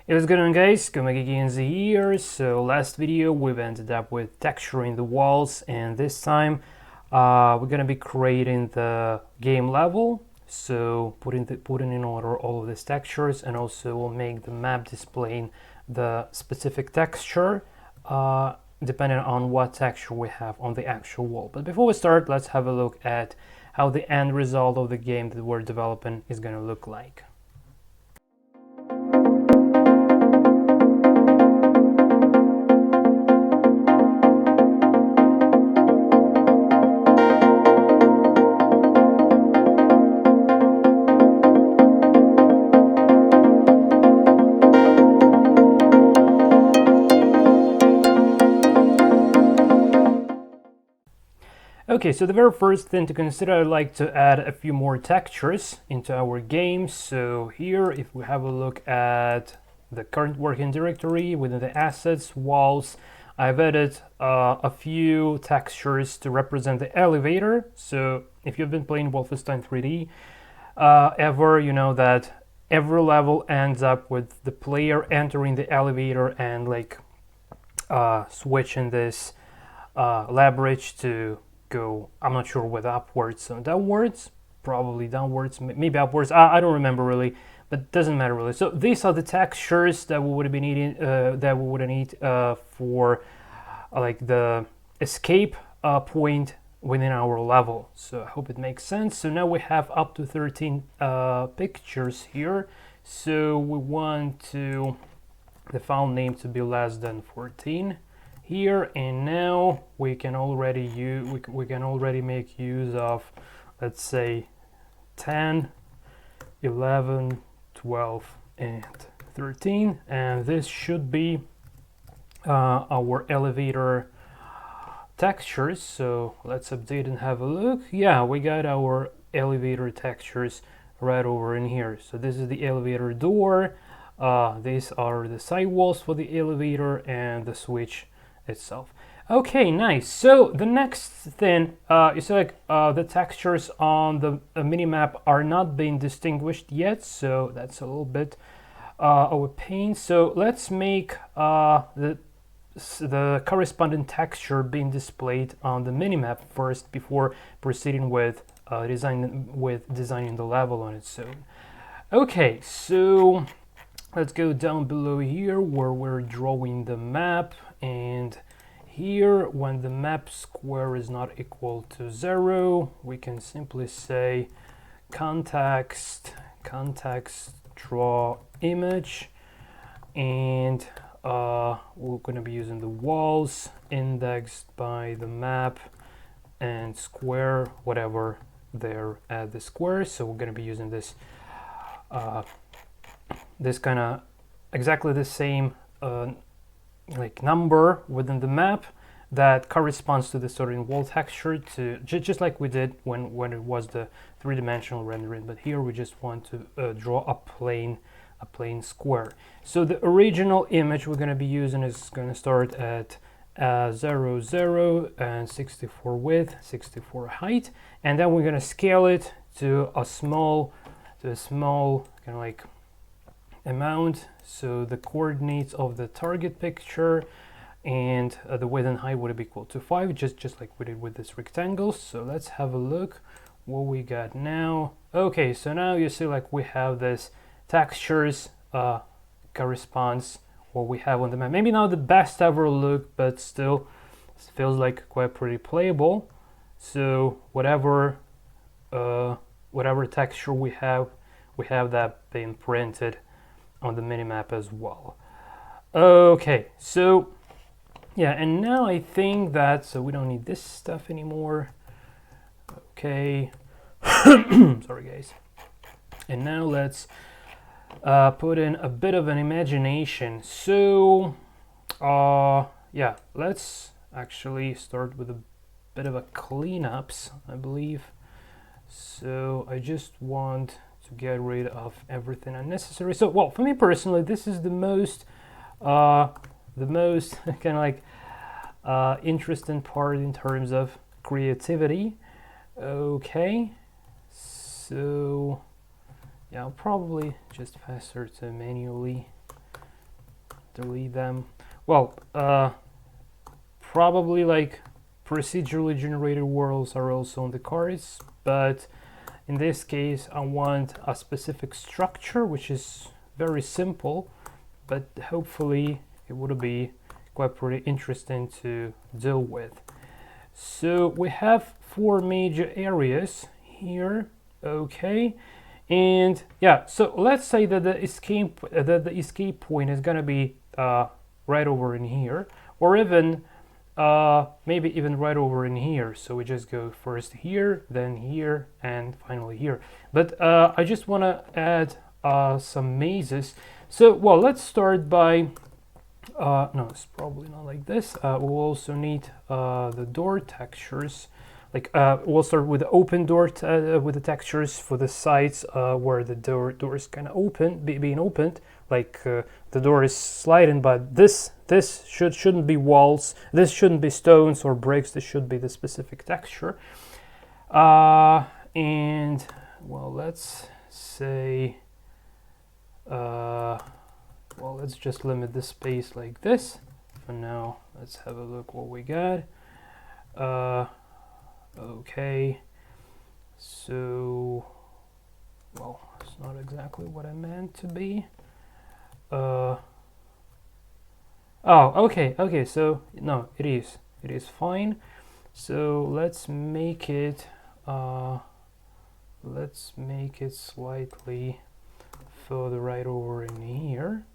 Hey, what's going on, guys? Komagigionzi here. So last video we've ended up with texturing the walls, and this time we're gonna be creating the game level. So putting in order all of these textures, and also we'll make the map displaying the specific texture depending on what texture we have on the actual wall. But before we start, let's have a look at how the end result of the game that we're developing is gonna look like. Okay, so the very first thing to consider, I'd like to add a few more textures into our game. So here, if we have a look at the current working directory within the assets, walls, I've added a few textures to represent the elevator. So if you've been playing Wolfenstein 3D ever, you know that every level ends up with the player entering the elevator and like switching this leverage to go, I'm not sure whether upwards, so downwards, probably downwards, maybe upwards, I don't remember really, but it doesn't matter really. So these are the textures that we would be needing, that we would need for like the escape point within our level. So I hope it makes sense. So now we have up to 13 pictures here. So we want to the file name to be less than 14 here, and now we can already make use of, let's say, 10, 11, 12, and 13, and this should be our elevator textures. So let's update and have a look. Yeah, we got our elevator textures right over in here. So this is the elevator door, these are the sidewalls for the elevator, and the switch itself. Okay, nice. So the next thing is like the textures on the minimap are not being distinguished yet, so that's a little bit of a pain. So let's make the corresponding texture being displayed on the minimap first before proceeding with designing the level on its own. Okay, so let's go down below here where we're drawing the map, and here when the map square is not equal to 0, we can simply say context draw image, and we're going to be using the walls indexed by the map and square, whatever they're at the square. So we're going to be using this this kind of exactly the same like number within the map that corresponds to the certain wall texture, to just like we did when it was the three-dimensional rendering, but here we just want to draw a plain square. So the original image we're going to be using is going to start at 0, 0 and 64 width, 64 height, and then we're going to scale it to a small kind of like amount. So the coordinates of the target picture and the width and height would be equal to 5, just like we did with this rectangle. So let's have a look what we got now. Okay, so now you see like we have this textures corresponds what we have on the map. Maybe not the best ever look, but still feels like quite pretty playable. So whatever texture we have that being printed on the minimap as well. Okay, so yeah, and now I think that, so we don't need this stuff anymore. Okay, sorry guys. And now let's put in a bit of an imagination. So yeah, let's actually start with a bit of a cleanups, I believe. So I just want to get rid of everything unnecessary. So, well, for me personally, this is the most kind of like interesting part in terms of creativity. Okay, so yeah, I'll probably just faster to manually delete them. Well, probably like procedurally generated worlds are also on the cards, but in this case I want a specific structure which is very simple, but hopefully it would be quite pretty interesting to deal with. So we have 4 major areas here. Okay, and yeah, so let's say that the escape point is gonna be right over in here, or even maybe even right over in here. So we just go first here, then here, and finally here. But I just want to add some mazes. So well, let's start by no, it's probably not like this. We'll also need the door textures. Like we'll start with the open door with the textures for the sides where the door is kind of being opened. Like the door is sliding, but this shouldn't be walls. This shouldn't be stones or bricks. This should be the specific texture. And well, let's say. Well, let's just limit the space like this. For now, let's have a look what we got. Okay, so, well, it's not exactly what I meant to be. Oh, okay, so, no, it is fine. So let's make it slightly further right over in here.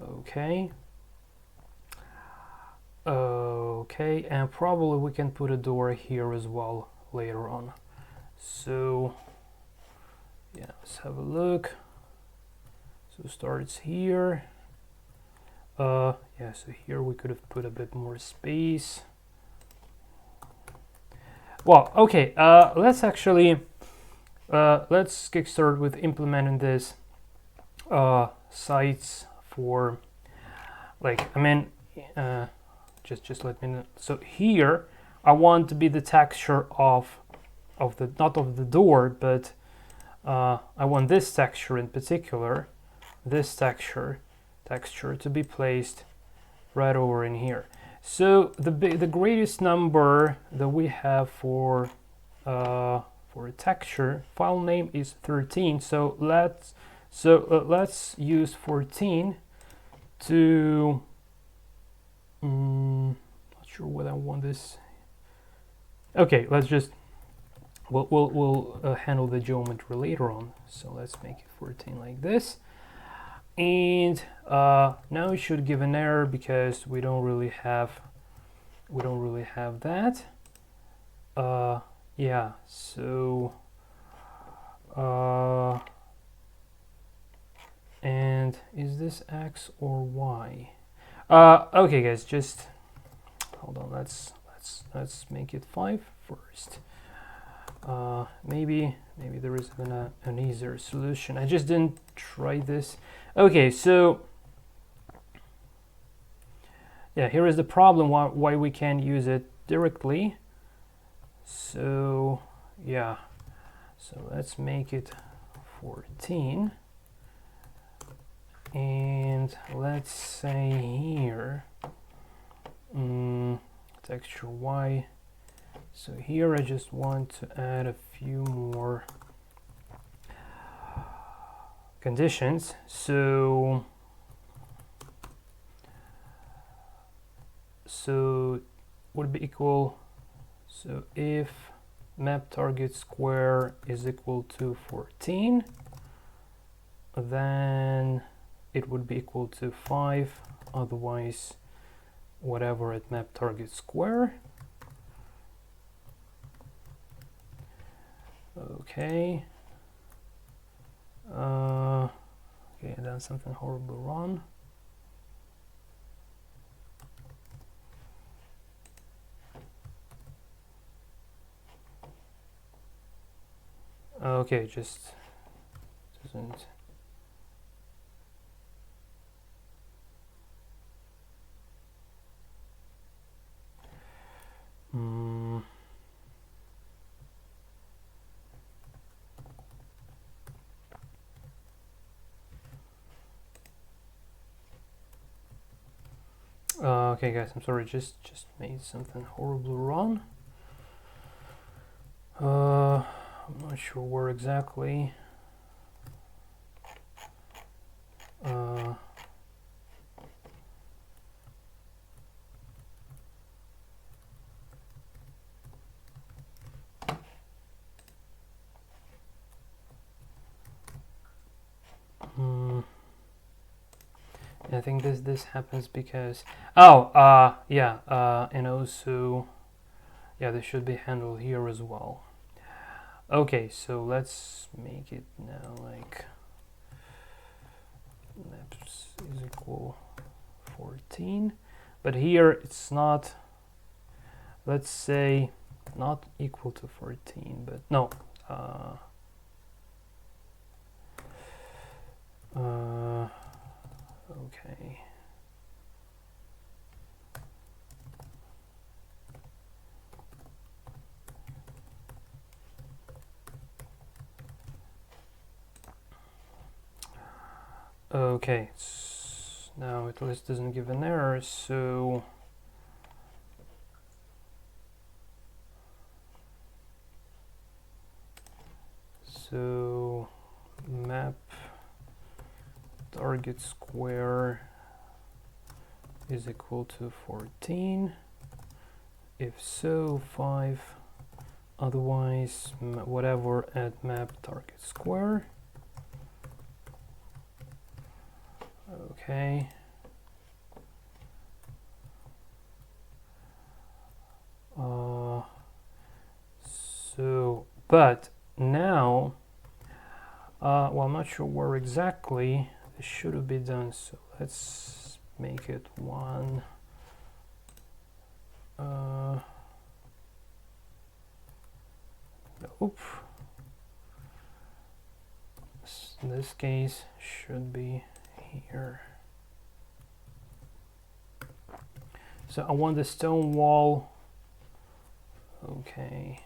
Okay, and probably we can put a door here as well later on. So yeah, let's have a look. So it starts here. Yeah, so here we could have put a bit more space. Well, okay, let's actually let's kickstart with implementing this sites for, like, I mean, just let me know. So here I want to be the texture of the, not of the door, but I want this texture in particular, this texture to be placed right over in here. So the greatest number that we have for a texture file name is 13. So let's use 14 to not sure what I want this. Okay, let's just we'll handle the geometry later on. So let's make it 14 like this. And now it should give an error because we don't really have that. Yeah, so and is this X or Y? Okay, guys, just hold on. Let's make it 5 first. Maybe there is an easier solution. I just didn't try this. Okay, so yeah, here is the problem why we can't use it directly. So yeah, so let's make it 14, and let's say here texture Y. So here I just want to add a few more conditions. So would be equal, so if map target square is equal to 14, then it would be equal to 5, otherwise whatever at map target square. Okay. Okay, I done something horribly wrong. Okay, just doesn't. Okay guys, I'm sorry, just made something horribly wrong. I'm not sure where exactly. I think this happens because and also this should be handled here as well. Okay, so let's make it now like maps is equal 14, but here it's not, let's say not equal to 14, but no, okay. Okay, now it at least doesn't give an error, so map target square is equal to 14. If so, 5. Otherwise, whatever at map target square. Okay. But now, well, I'm not sure where exactly this should have been done. So let's make it 1. Nope. In this case, should be here. So I want the stone wall. Okay.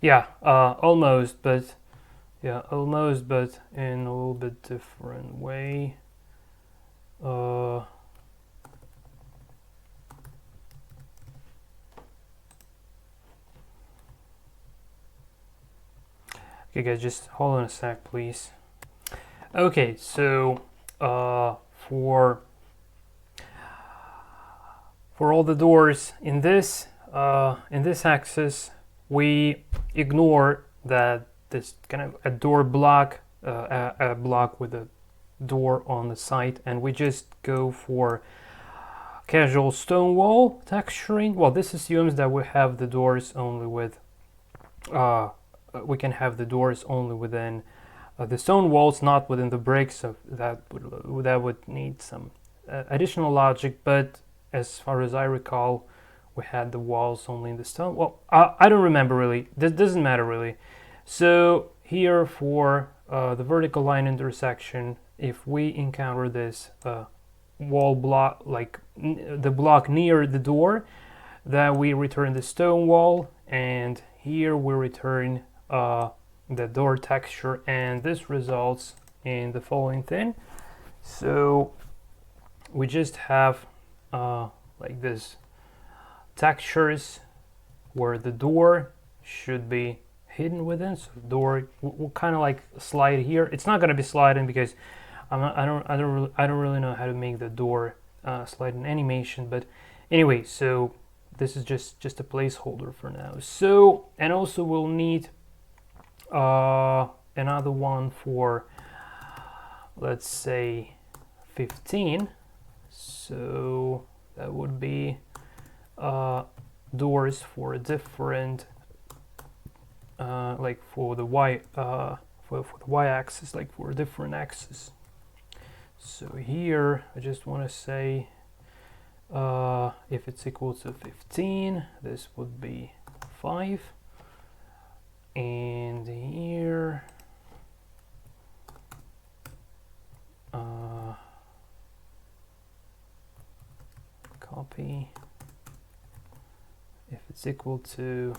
Yeah, almost, but in a little bit different way. Okay, guys, just hold on a sec, please. Okay, so for all the doors in this axis, we ignore that this kind of a door block, a block with a door on the side, and we just go for casual stone wall texturing. Well, this assumes that we have the doors only with we can have the doors only within the stone walls, not within the bricks. So that would need some additional logic, but as far as I recall, we had the walls only in the stone. Well, I don't remember really. This doesn't matter really. So here for the vertical line intersection, if we encounter this wall block, like the block near the door, then we return the stone wall, and here we return the door texture, and this results in the following thing. So we just have like this textures where the door should be hidden within. So door will kind of like slide here. It's not going to be sliding because I don't really know how to make the door slide in animation. But anyway, so this is just a placeholder for now. So, and also we'll need another one for, let's say, 15. So that would be doors for a different like for the y for the y-axis, like for a different axis. So here I just want to say if it's equal to 15, this would be 5, and here copy it's equal to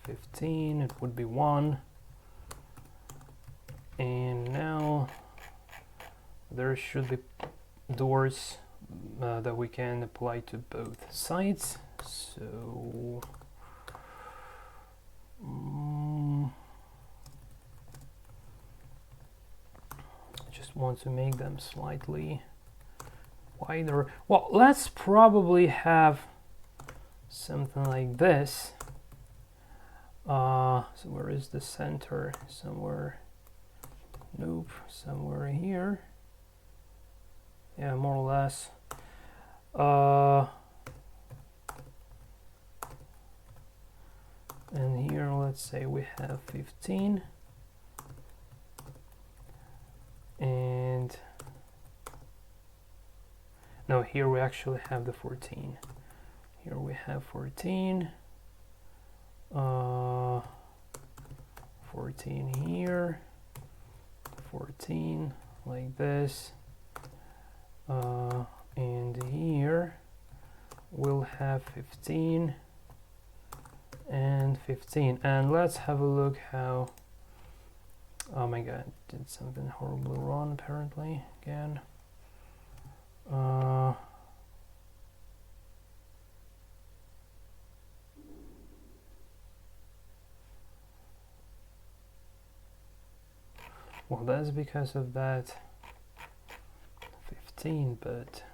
15, it would be 1. And now there should be doors that we can apply to both sides. So just want to make them slightly wider. Well, let's probably have something like this. So where is the center? Somewhere. Nope, somewhere here. Yeah, more or less. And here, let's say we have 15. And no, here we actually have the 14. Here we have 14. 14 here. 14 like this. And here we'll have 15 and 15. And let's have a look how, oh my god, did something horribly wrong apparently again. Well, that's because of that 15, but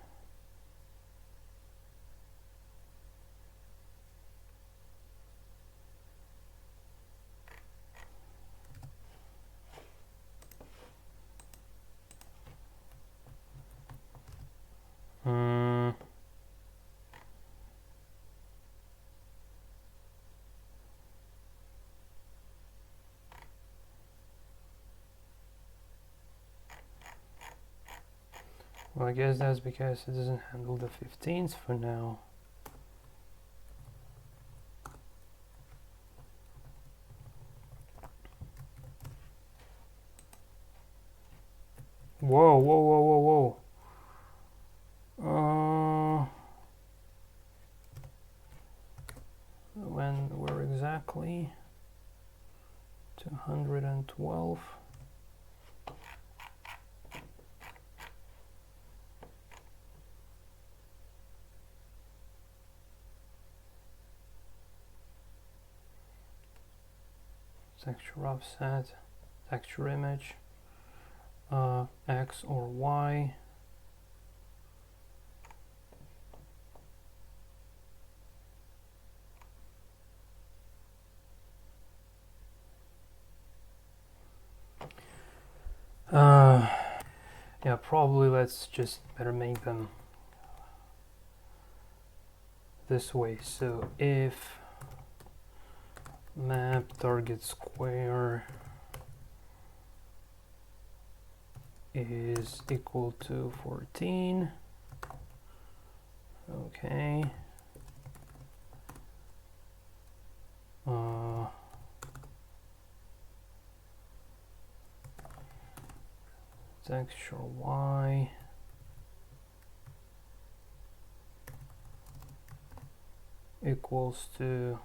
well, I guess that's because it doesn't handle the 15s for now. Whoa, whoa, whoa, whoa, whoa. Where exactly? 212. Texture offset, texture image, X or Y. Yeah, probably let's just better make them this way. So if map target square is equal to 14, okay, texture Y equals to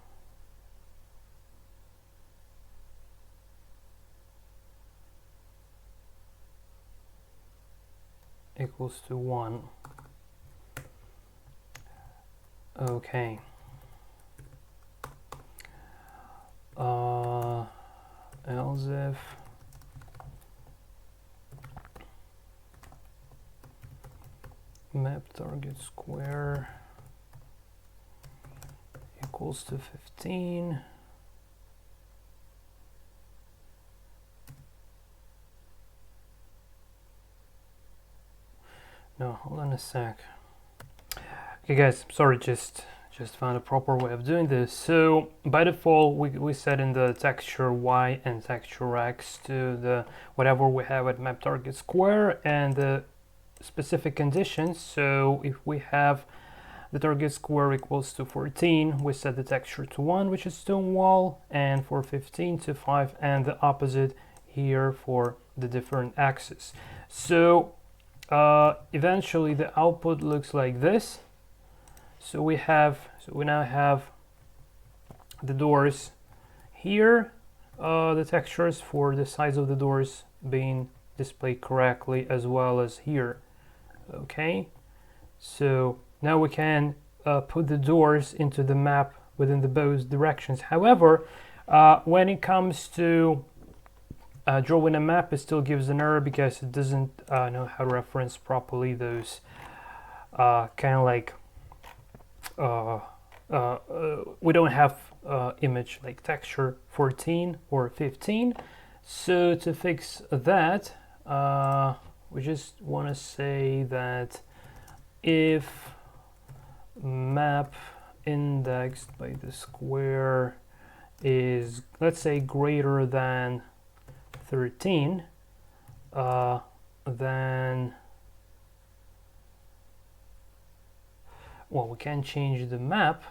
equals to 1. Okay. Else if map target square equals to 15. No, hold on a sec. Okay guys, sorry, just found a proper way of doing this. So by default we set in the texture Y and texture X to the whatever we have at map target square and the specific conditions. So if we have the target square equals to 14, we set the texture to 1, which is stone wall, and for 15 to 5, and the opposite here for the different axes. So eventually the output looks like this. So we now have the doors here, the textures for the size of the doors being displayed correctly, as well as here. Okay, so now we can put the doors into the map within the both directions. However, when it comes to drawing a map, it still gives an error because it doesn't know how to reference properly those kind of like we don't have image like texture 14 or 15. So to fix that, we just want to say that if map indexed by the square is, let's say, greater than 13, then, well, we can change the map.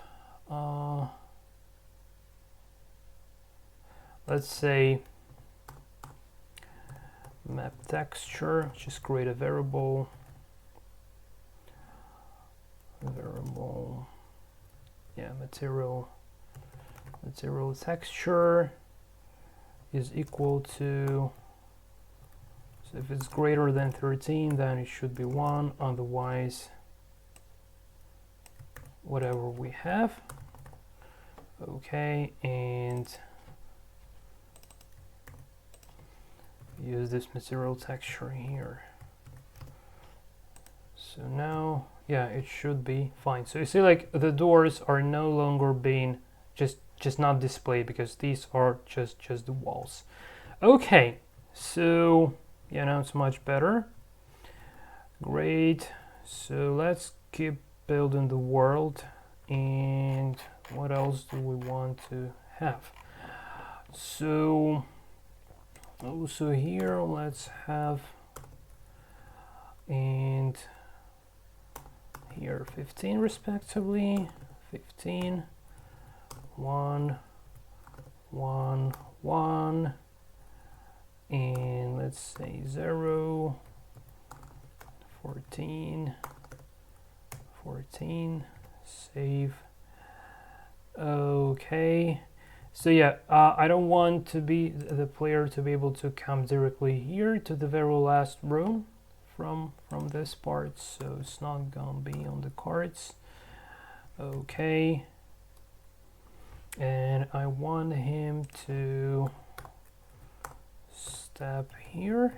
Let's say map texture, just create a variable, yeah, material texture is equal to, so if it's greater than 13, then it should be 1, otherwise whatever we have. Okay, and use this material texture here. So now, yeah, it should be fine. So you see, like, the doors are no longer being just not displayed because these are just the walls. Okay, so yeah, now it's much better. Great. So let's keep building the world. And what else do we want to have? So also here, let's have, and here 15 respectively, 15, 1, 1, 1, and let's say 0, 14, 14, save. Okay, so yeah, I don't want to be the player to be able to come directly here to the very last row from this part, so it's not gonna be on the cards. Okay, and I want him to step here,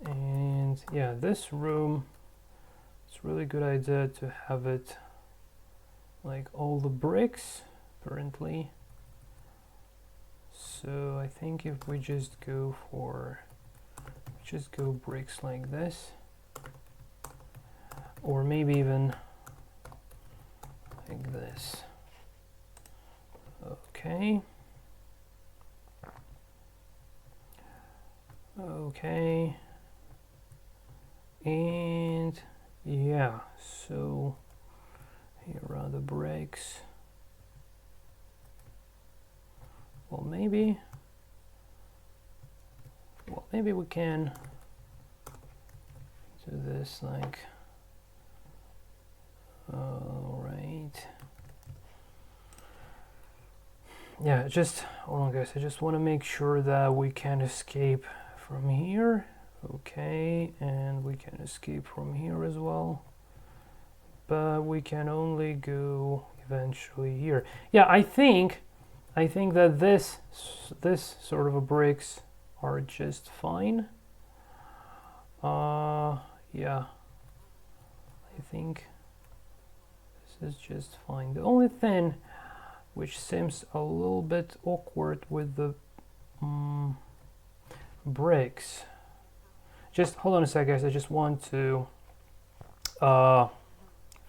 and yeah, this room, it's a really good idea to have it like all the bricks currently. So I think if we just go bricks like this, or maybe even like this. Okay. Okay. And yeah, so here are the bricks. Well, maybe we can do this like, all right. Yeah, just hold on, guys. I just want to make sure that we can escape from here. Okay, and we can escape from here as well, but we can only go eventually here. Yeah, I think that this sort of a bricks are just fine. Yeah, I think this is just fine. The only thing which seems a little bit awkward with the bricks, just hold on a sec, guys. I just want to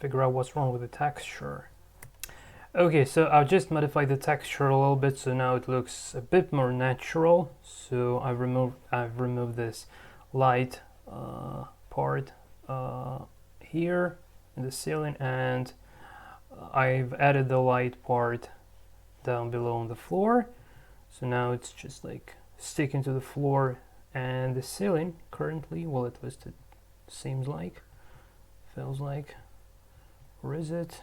figure out what's wrong with the texture. Okay, so I've just modified the texture a little bit, so now it looks a bit more natural. So I've removed this light part here in the ceiling, and I've added the light part down below on the floor. So now it's just like sticking to the floor and the ceiling currently. Well, at least it seems like, feels like. Where is it?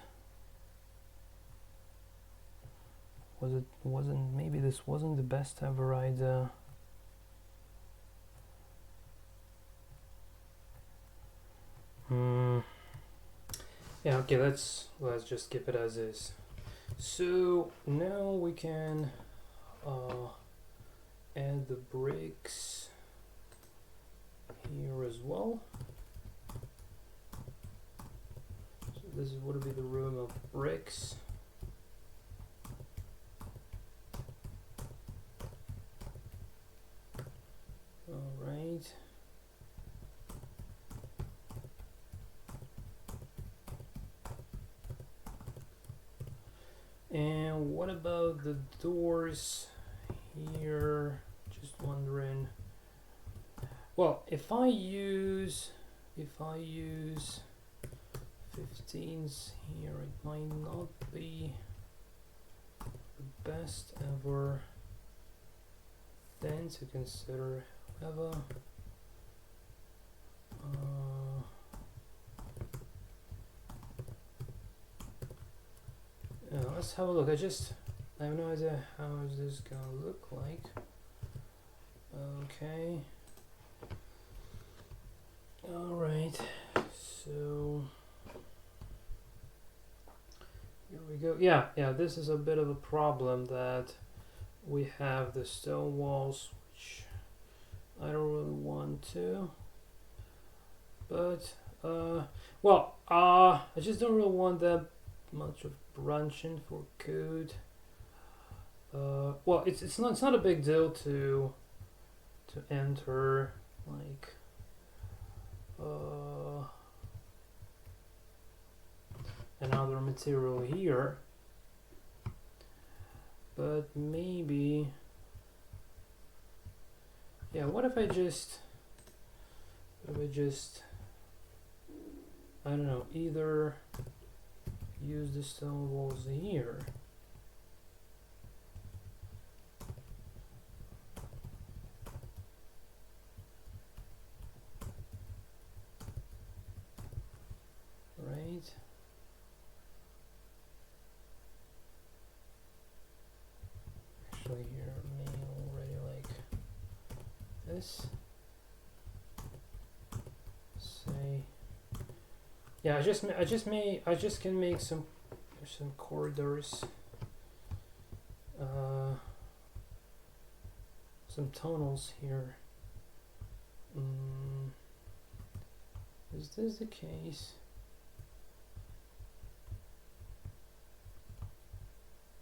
maybe this wasn't the best ever idea. Yeah, okay, let's just keep it as is. So now we can add the bricks here as well. So this would be the room of bricks. All right. And what about the doors here? Just wondering. Well, if I use 15s here, it might not be the best ever thing to consider. However, let's have a look. I have no idea how is this gonna look like. Okay. All right. So here we go. Yeah. This is a bit of a problem that we have the stone walls, which I don't really want to. But well, I just don't really want that much of branching for code. Well, it's not a big deal to enter like another material here, but maybe, yeah, what if I just I don't know, either use the stone walls here, right? Actually, here may already like this. Say, yeah, I just can make some corridors, some tunnels here. Is this the case?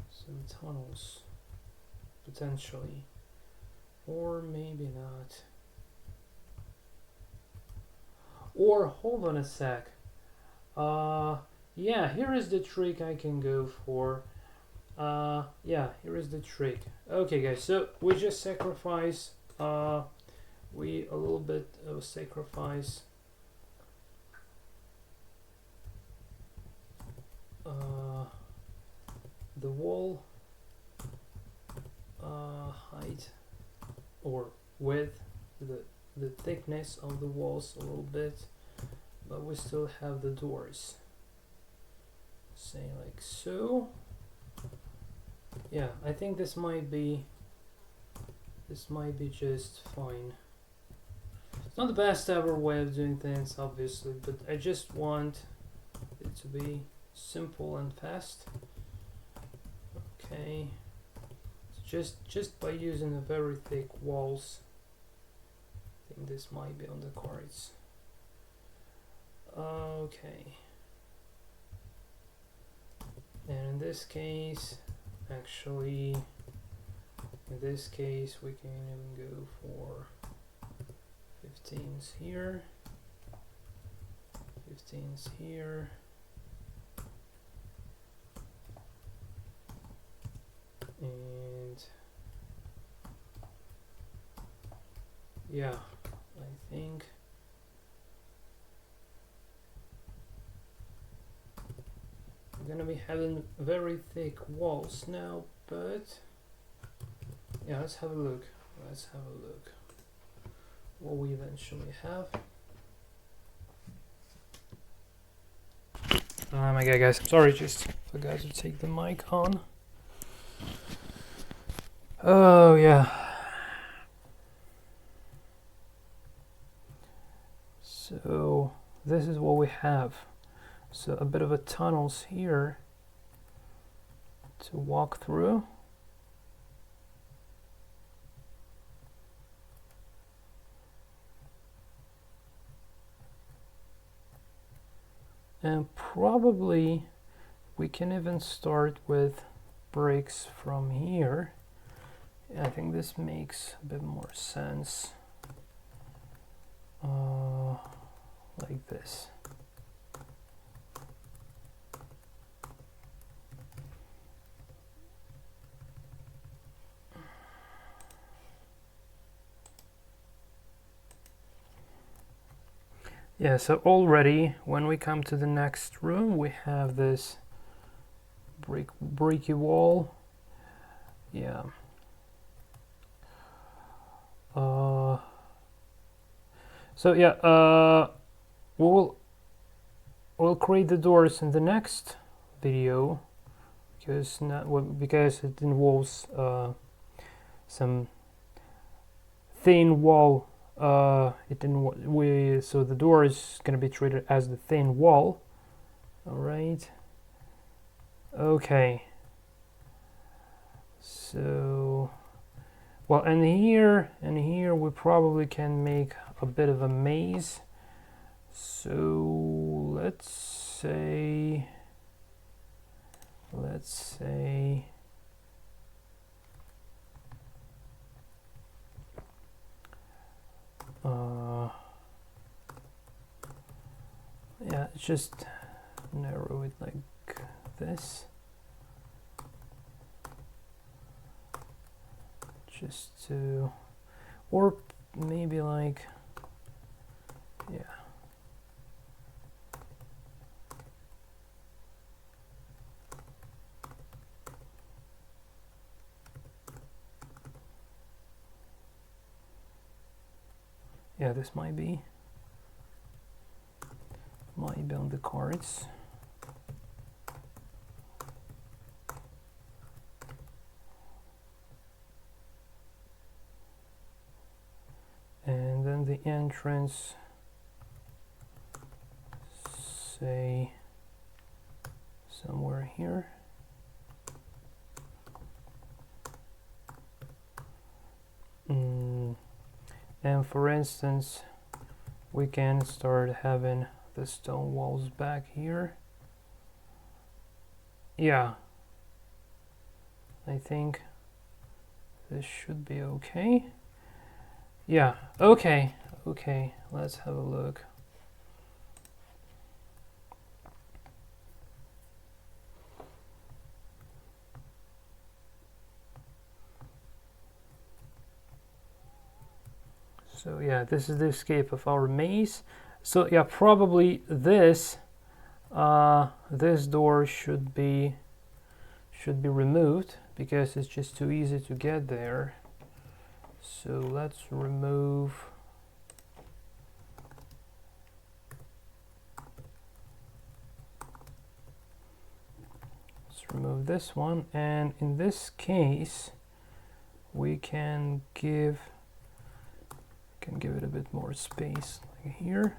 Some tunnels, potentially, or maybe not. Or hold on a sec. Yeah, here is the trick I can go for. Yeah, here is the trick. Okay, guys, so we just sacrifice. We a little bit of sacrifice. The wall height or width, the thickness of the walls a little bit, but we still have the doors. Say like so. Yeah, I think this might be just fine. It's not the best ever way of doing things, obviously, but I just want it to be simple and fast. Okay, so just by using a very thick walls, I think this might be on the cards. Okay, and in this case, actually, in this case, we can even go for 15s here, 15s here. And yeah, I think we're gonna be having very thick walls now, but yeah, let's have a look. Let's have a look what we eventually have. Oh my god, guys, sorry, just forgot to take the mic on. Oh yeah. So this is what we have. So a bit of a tunnels here to walk through. And probably we can even start with bricks from here. I think this makes a bit more sense. Like this. Yeah, so already when we come to the next room, we have this bricky wall. Yeah. So yeah, we'll create the doors in the next video because it involves some thin wall. So the door is going to be treated as the thin wall. All right. Okay. So, well, and here we probably can make a bit of a maze. So let's say yeah, just narrow it like this, just to, or maybe like, yeah. Yeah, this might be on the cards. And then the entrance, say somewhere here. And for instance, we can start having the stone walls back here. Yeah, I think this should be okay. Yeah, okay, let's have a look. So yeah, this is the escape of our maze. So yeah, probably this this door should be removed because it's just too easy to get there. So let's remove this one, and in this case we can give it a bit more space like here.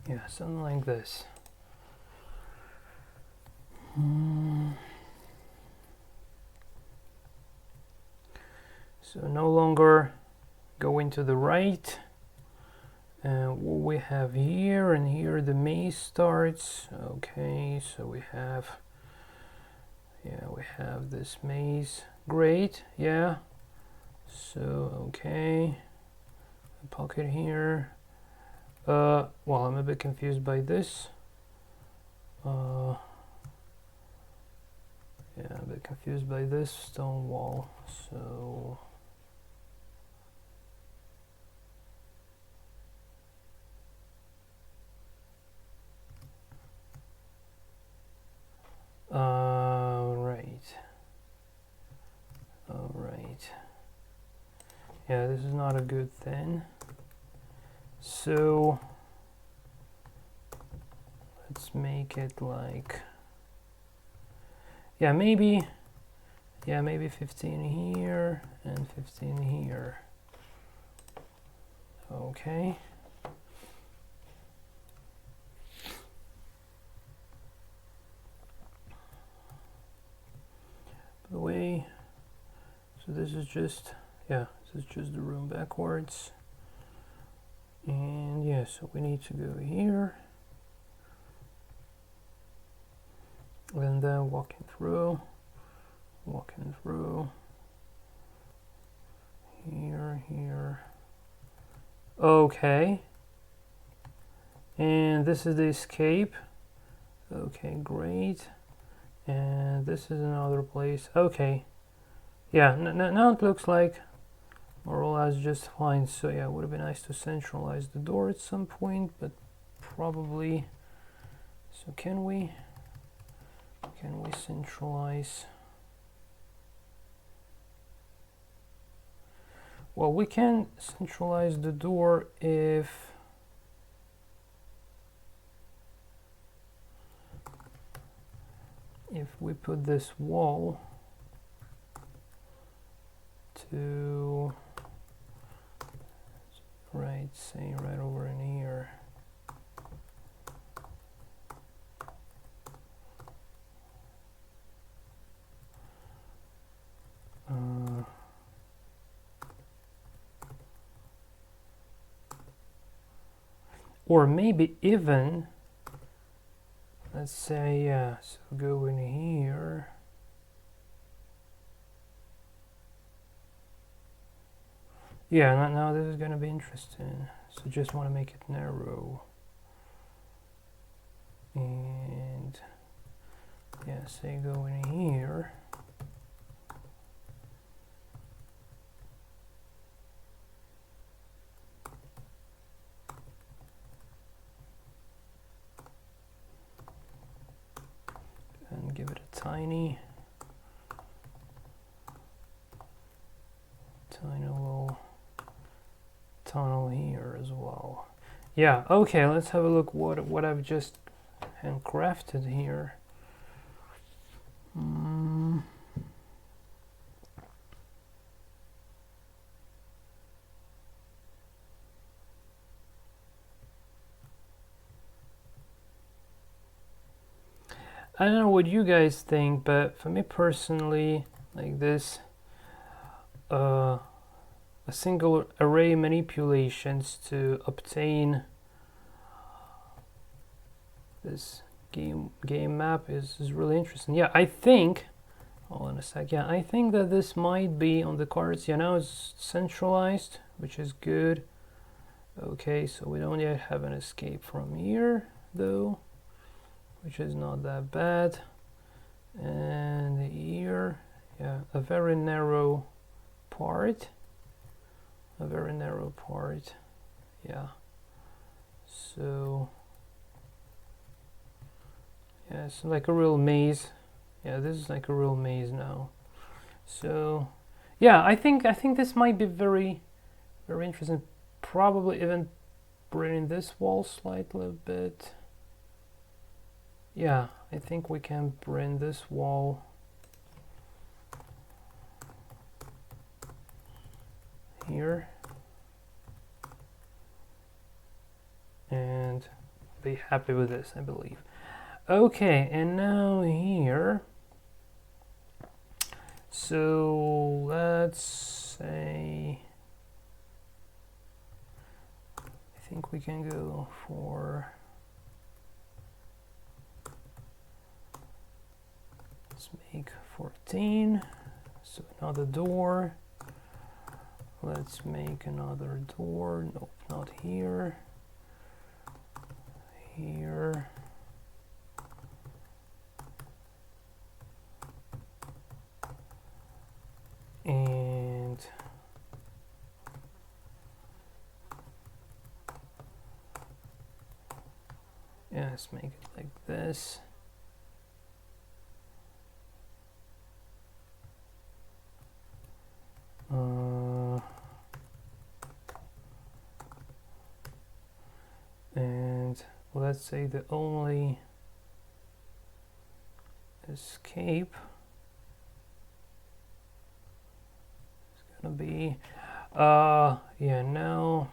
Yeah, something like this. So no longer going to the right. And what we have here, and here the maze starts. Okay, so we have this maze. Great, yeah. So okay, a pocket here. Well, I'm a bit confused by this. Yeah, I'm a bit confused by this stone wall. So all right. Yeah, this is not a good thing. So let's make it like, yeah, maybe 15 here and 15 here. Okay. By the way, so this is just, yeah, this is just the room backwards. And yeah, so we need to go here. And then walking through. Here. Okay. And this is the escape. Okay, great. And this is another place. Okay. Yeah, now it looks like more or less just fine. So yeah, it would have been nice to centralize the door at some point, but probably. So can we centralize? Well, we can centralize the door if we put this wall to say right over in here. Or maybe even, let's say, yeah, so go in here. Yeah, now this is going to be interesting. So just want to make it narrow. And yeah, say go in here. And give it a tiny little tunnel here as well. Yeah, okay, let's have a look what I've just handcrafted here. I don't know what you guys think, but for me personally, like this, a single array manipulations to obtain this game map is really interesting. Yeah, I think, hold on a sec, yeah, I think that this might be on the cards. Yeah, now it's centralized, which is good. Okay, so we don't yet have an escape from here, though, which is not that bad. And here, yeah, a very narrow part. Yeah. So yeah, it's like a real maze. Yeah, this is like a real maze now. So yeah, I think this might be very interesting. Probably even bringing this wall slightly a bit. Yeah, I think we can bring this wall here and be happy with this, I believe. Okay, and now here, so let's say, I think we can go for, let's make 14, so another door. Let's make another door. Nope, not here. Here. Yeah, let's make it like this. And let's say the only escape is gonna be yeah, now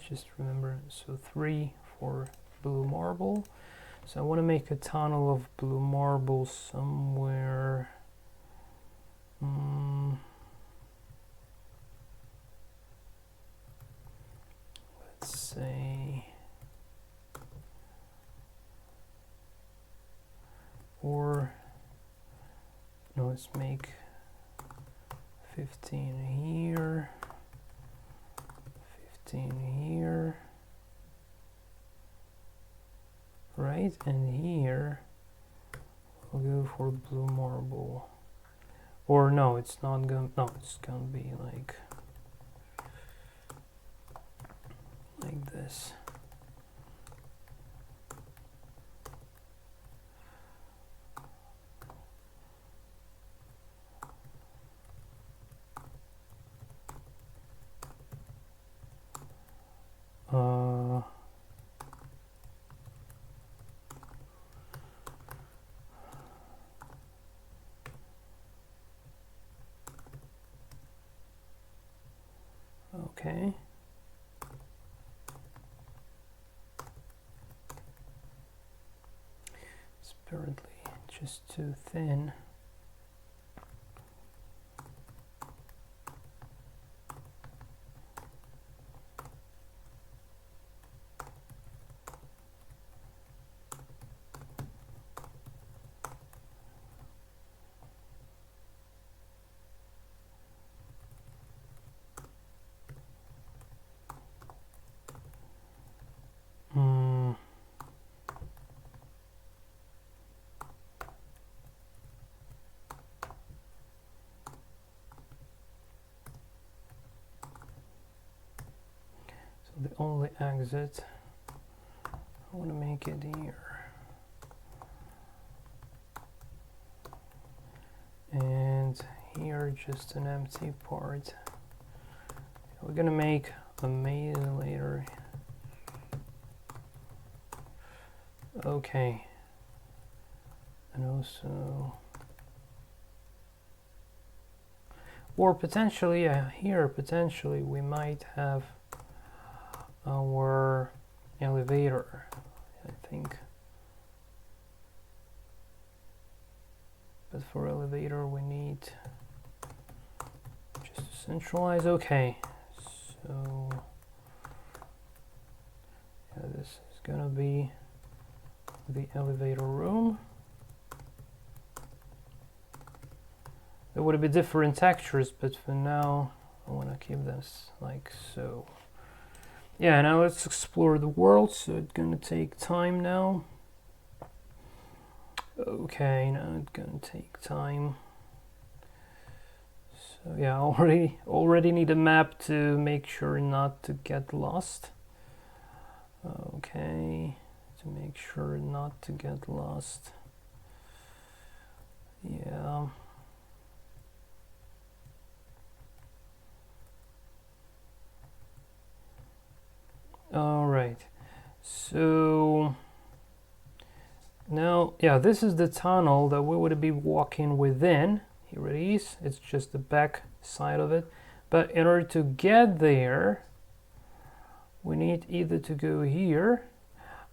just remember, so 3 for blue marble. So I want to make a tunnel of blue marble somewhere. Let's say, or no, let's make 15 here, 15 here, right? And here I'll go for blue marble. Or no, it's not gonna, no, it's gonna be like this. Okay. It's apparently just too thin. The only exit, I want to make it here, and here just an empty part. We're gonna make a maze later. Okay, and also, or potentially here potentially we might have our elevator, I think. But for elevator we need just to centralize. Okay, so yeah, this is gonna be the elevator room. There would be different textures, but for now I want to keep this like so. Yeah, now let's explore the world, so it's gonna take time now. Okay, now it's gonna take time. So yeah, already need a map to make sure not to get lost. Okay, to make sure not to get lost. Yeah. All right, so now, yeah, this is the tunnel that we would be walking within. Here it is. It's just the back side of it. But in order to get there, we need either to go here.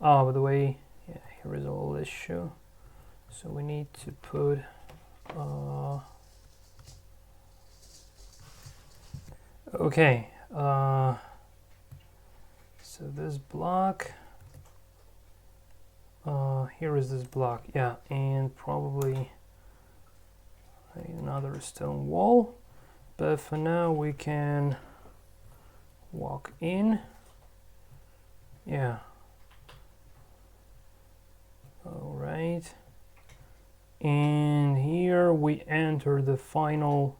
Oh, by the way, yeah, here is a little issue. So we need to put okay. So this block, here is this block, yeah, and probably another stone wall, but for now we can walk in, yeah. All right, and here we enter the final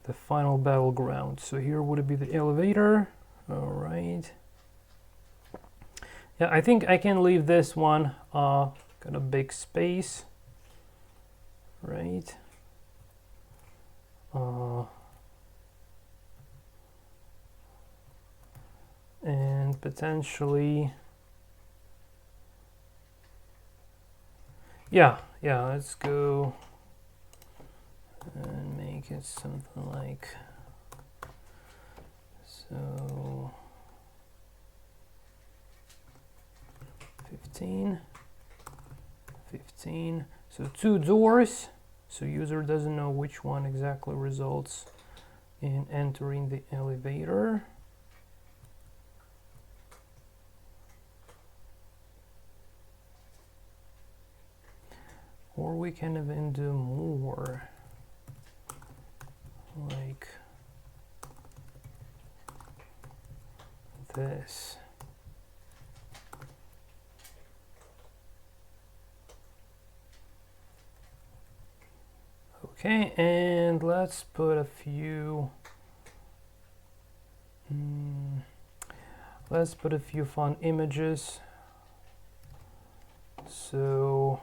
battleground. So here would be the elevator. All right. Yeah, I think I can leave this one got a big space, right? And potentially, yeah, let's go and make it something like so. 15, so 2 doors, so user doesn't know which one exactly results in entering the elevator. Or we can even do more, like this. Okay, and let's put a few fun images. So,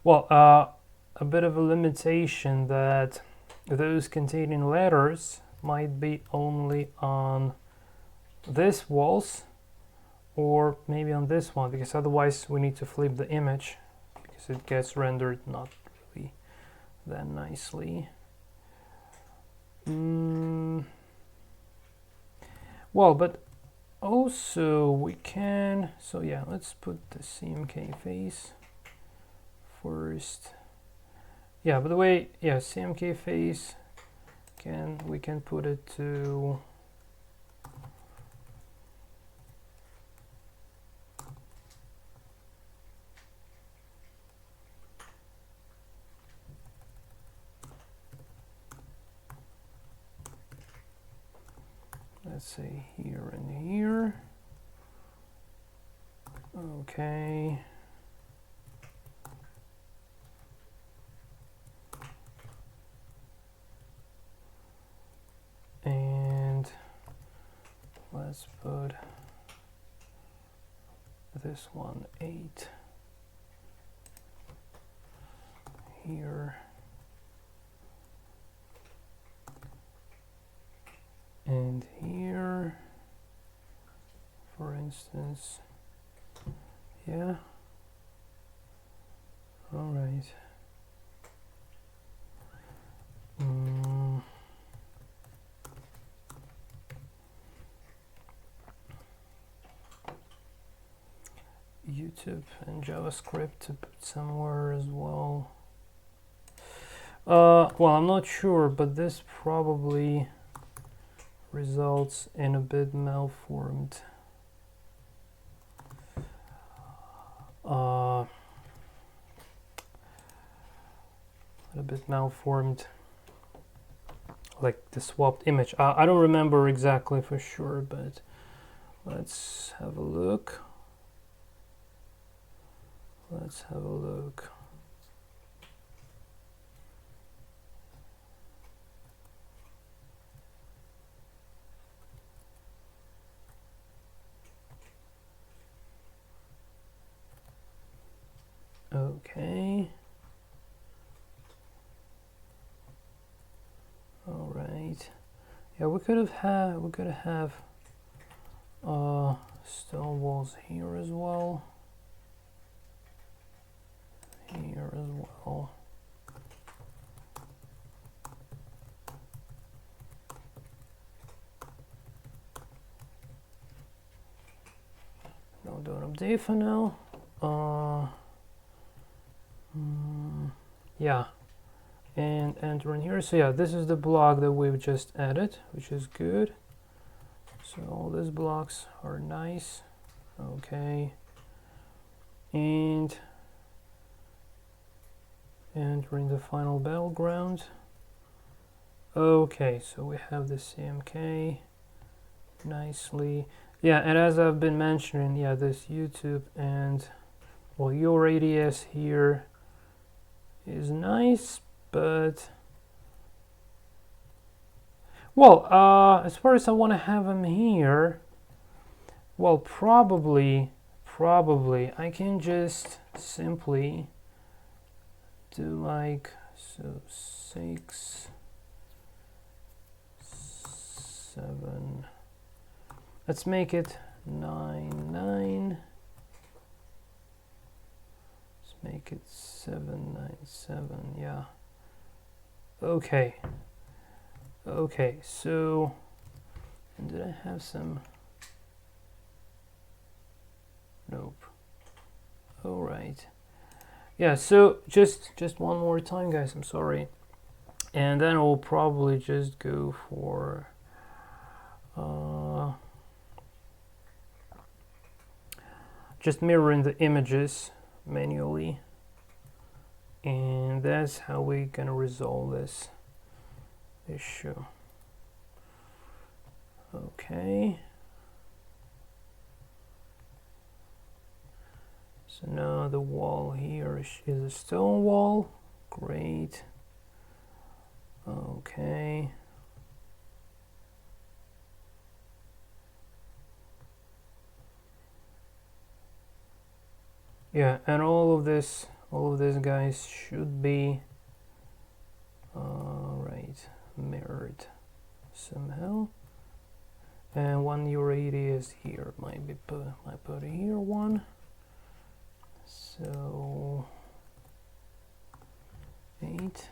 well, a bit of a limitation that those containing letters might be only on this walls or maybe on this one, because otherwise we need to flip the image because it gets rendered not really that nicely. Well, but also we can, so yeah, let's put the CMK face first. Yeah, by the way, yeah, CMK face we can put it to let's say here and here. Okay. And let's put this one 8 here. And here, for instance, yeah, all right. YouTube and JavaScript to put somewhere as well. Well, I'm not sure, but this probably results in a bit malformed. Like the swapped image. I don't remember exactly for sure, but let's have a look. Okay. All right. Yeah, we could have stone walls here as well. No, don't update for now. Yeah, and enter in here. So yeah, this is the block that we've just added, which is good. So all these blocks are nice. Okay, and entering the final battleground. Okay, so we have the CMK nicely. Yeah, and as I've been mentioning, yeah, this YouTube and well, your radius here is nice, but well, as far as I want to have them here, well, probably probably I can just simply do like, so 6, 7, let's make it 9, 9. Let's make it 7, 9, 7. Yeah. Okay. Okay. So, did I have some? Nope. All right. Yeah. So just one more time, guys. I'm sorry. And then we'll probably just go for. Just mirroring the images manually, and that's how we're gonna resolve this issue. Okay, so now the wall here is a stone wall. Great. Okay. Yeah, and all of this guys should be right, mirrored somehow. And one radius here might put here one. So 8.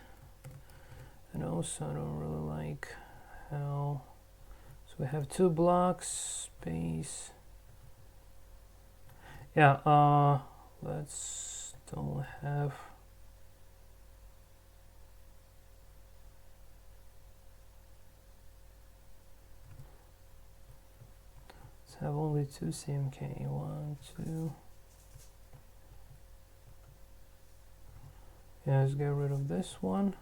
And also I don't really like how, so we have 2 blocks, space. Yeah, let's still have, let's have only 2 CMK, 1, 2. Yeah, let's get rid of this one.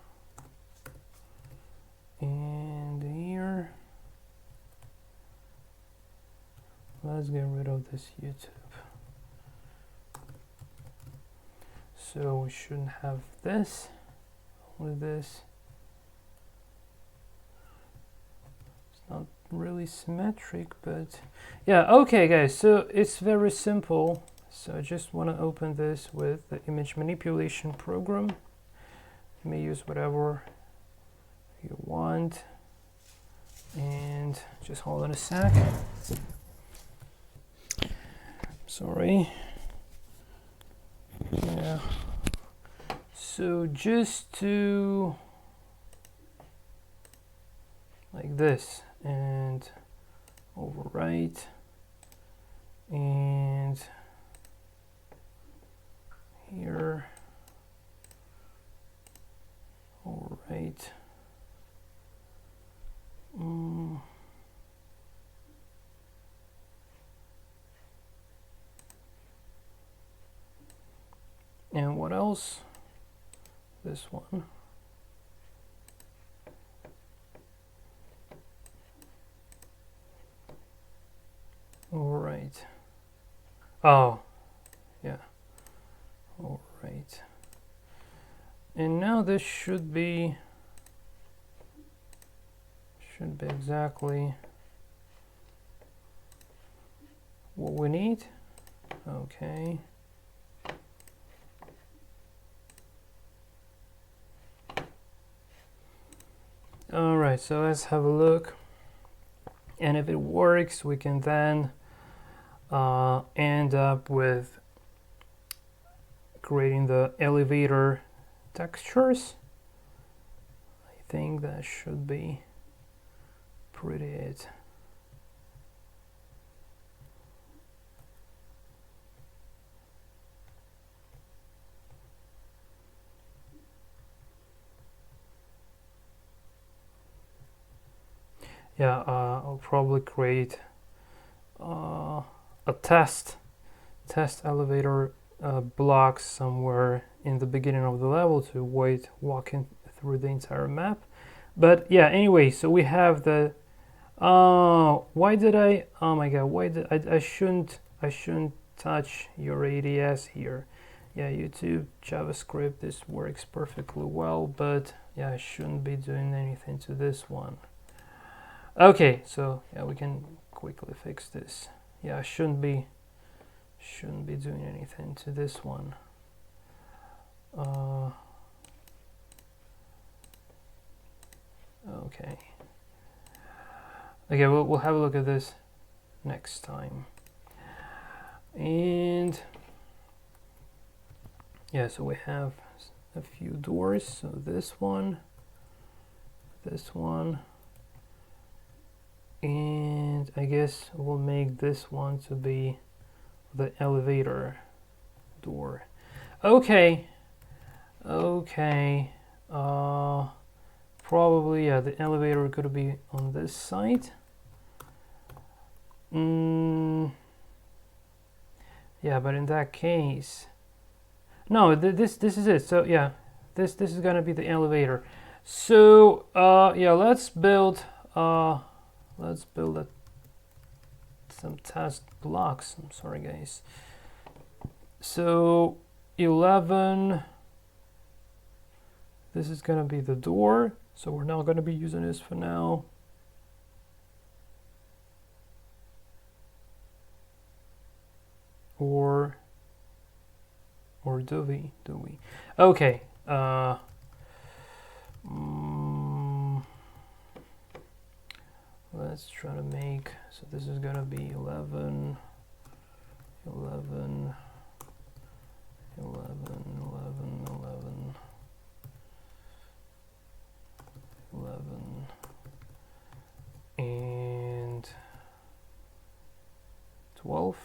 And here, let's get rid of this YouTube. So we shouldn't have this, only this. It's not really symmetric, but yeah, okay guys, so it's very simple. So I just want to open this with the image manipulation program. You may use whatever you want, and just hold on a sec. Sorry. Yeah. So just to like this and overwrite and here overwrite. And what else? This one. All right. Oh, yeah. All right. And now this should be exactly what we need. Okay. All right, so let's have a look. And if it works, we can then end up with creating the elevator textures. I think that should be pretty it. Yeah, I'll probably create a test elevator block somewhere in the beginning of the level to avoid walking through the entire map. But yeah, anyway, so we have the why did I, oh my god, why did I shouldn't touch your ADS here. Yeah, YouTube, JavaScript, this works perfectly well, but yeah, I shouldn't be doing anything to this one. Okay, so yeah, we can quickly fix this. Yeah, I shouldn't be shouldn't be doing anything to this one. Okay. Okay, we'll have a look at this next time. And yeah, so we have a few doors. So this one, and I guess we'll make this one to be the elevator door. Okay. Probably, yeah, the elevator could be on this side. Yeah, but in that case, no, this is it. So yeah, this is gonna be the elevator. So yeah, let's build some test blocks. I'm sorry, guys. So 11. This is gonna be the door. So we're not gonna be using this for now. Or do we? Okay. Let's try to make, so this is gonna be 11, 11, 11, 11, 11, 11, and 12.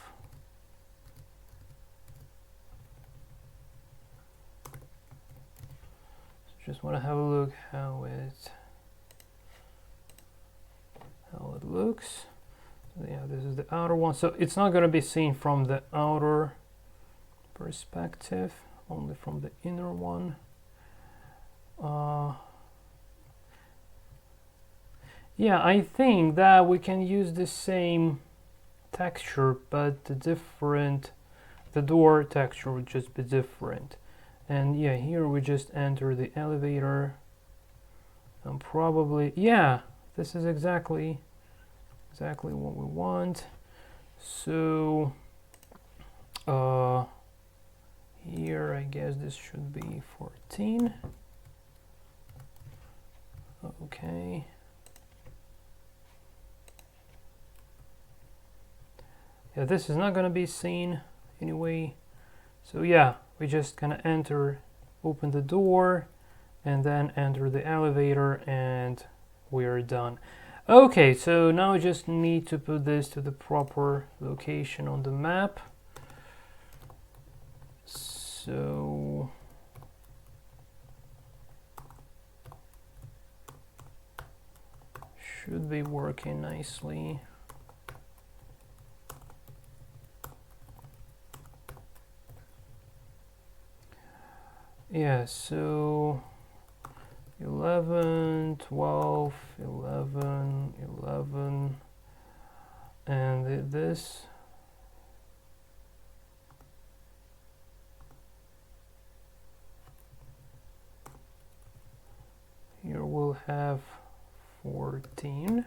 Just want to have a look how it looks. So yeah, this is the outer one. So it's not going to be seen from the outer perspective, only from the inner one. Yeah, I think that we can use the same texture, but the door texture would just be different. And yeah, here we just enter the elevator, and probably, yeah, this is exactly what we want. So here I guess this should be 14. Okay. Yeah, this is not gonna be seen anyway. So yeah, we just gonna open the door, and then enter the elevator, and we're done. Okay, so now we just need to put this to the proper location on the map. So should be working nicely. Yeah, so 11, 12, 11, 11, and this. Here we'll have 14.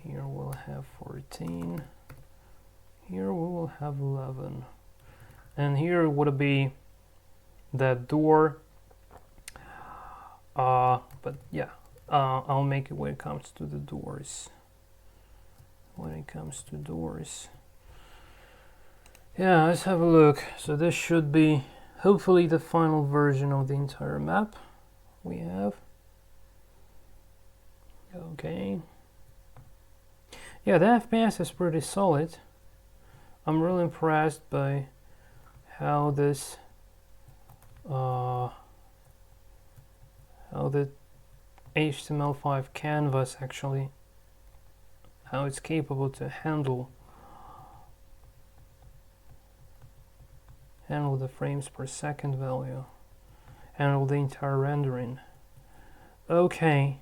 Here we'll have 14. Here we will have 11. And here would be that door. But yeah, I'll make it when it comes to the doors. Yeah, let's have a look. So this should be hopefully the final version of the entire map we have. Okay. Yeah, the FPS is pretty solid. I'm really impressed by how this how the HTML5 canvas actually, how it's capable to handle the frames per second value, handle the entire rendering. Okay,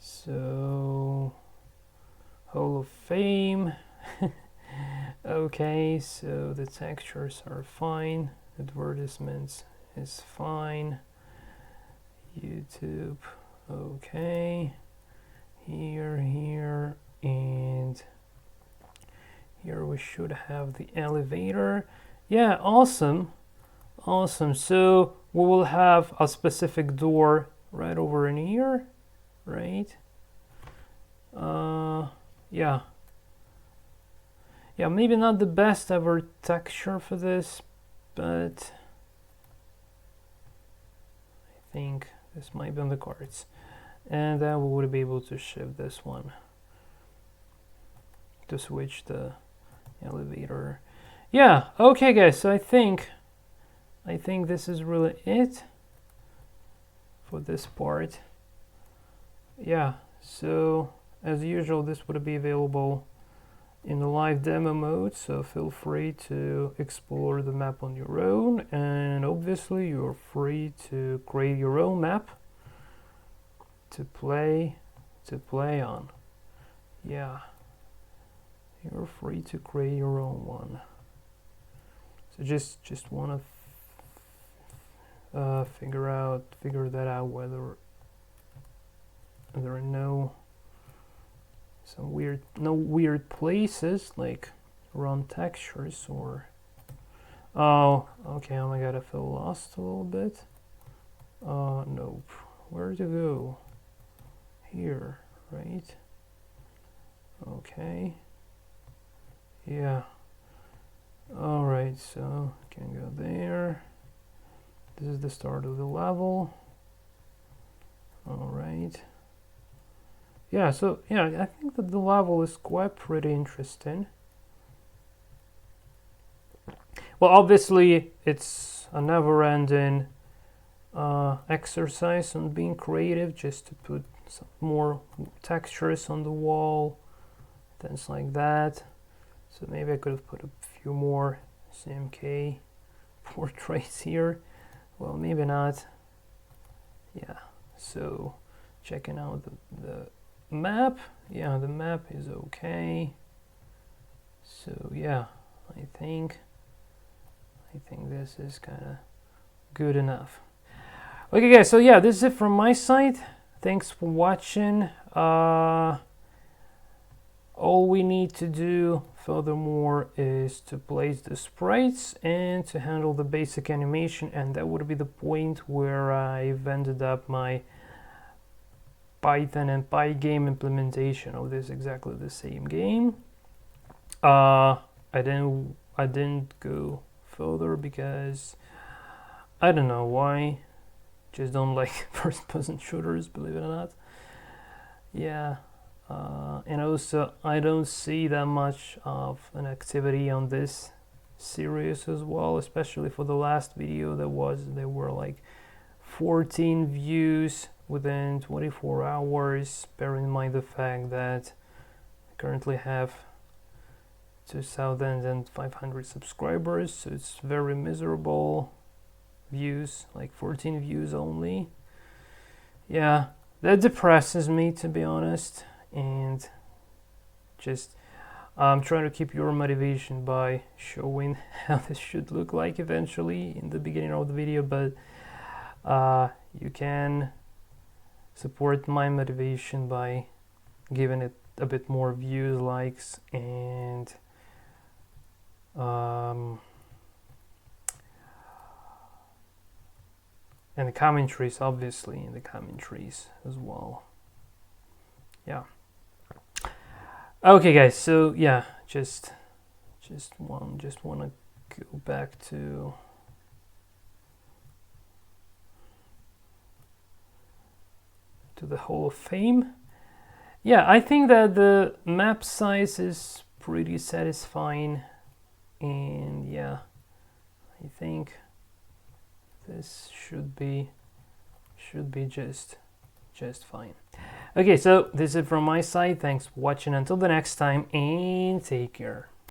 so Hall of Fame. Okay, so the textures are fine, advertisements is fine, YouTube, okay, here, and here we should have the elevator. Yeah, awesome. Awesome. So we will have a specific door right over in here, right? Yeah. Yeah, maybe not the best ever texture for this, but I think this might be on the cards. And then we would be able to shift this one to switch the elevator. Yeah, okay guys, so I think this is really it for this part. Yeah, so as usual, this would be available in the live demo mode, so feel free to explore the map on your own, and obviously you're free to create your own map to play on. Yeah, you're free to create your own one. So just want to figure that out, whether there are no weird places like around textures or oh okay, oh my god, I feel lost a little bit. Nope, where to go? Here, right? Okay, yeah, all right, so can go there. This is the start of the level. All right. Yeah, so yeah, I think that the level is quite pretty interesting. Well, obviously it's a never-ending exercise on being creative, just to put some more textures on the wall, things like that. So maybe I could have put a few more CMK portraits here. Well, maybe not. Yeah, so checking out the map. Yeah, the map is okay. So yeah, I think this is kind of good enough. Okay guys, so yeah, this is it from my side. Thanks for watching. All we need to do furthermore is to place the sprites and to handle the basic animation, and that would be the point where I've ended up my Python and Pygame implementation of this exactly the same game. I didn't go further because I don't know why. Just don't like first-person shooters, believe it or not. Yeah, and also I don't see that much of an activity on this series as well, especially for the last video. There were like 14 views within 24 hours, bearing in mind the fact that I currently have 2,500 subscribers, so it's very miserable views, like 14 views only. Yeah, that depresses me, to be honest, and just I'm trying to keep your motivation by showing how this should look like eventually in the beginning of the video, but you can support my motivation by giving it a bit more views, likes, and the commentaries, obviously, in the commentaries as well. Yeah. Okay, guys. So yeah, just want to go back to the Hall of Fame. Yeah, I think that the map size is pretty satisfying, and yeah, I think this should be just fine. Okay, so this is it from my side. Thanks for watching. Until the next time, and take care.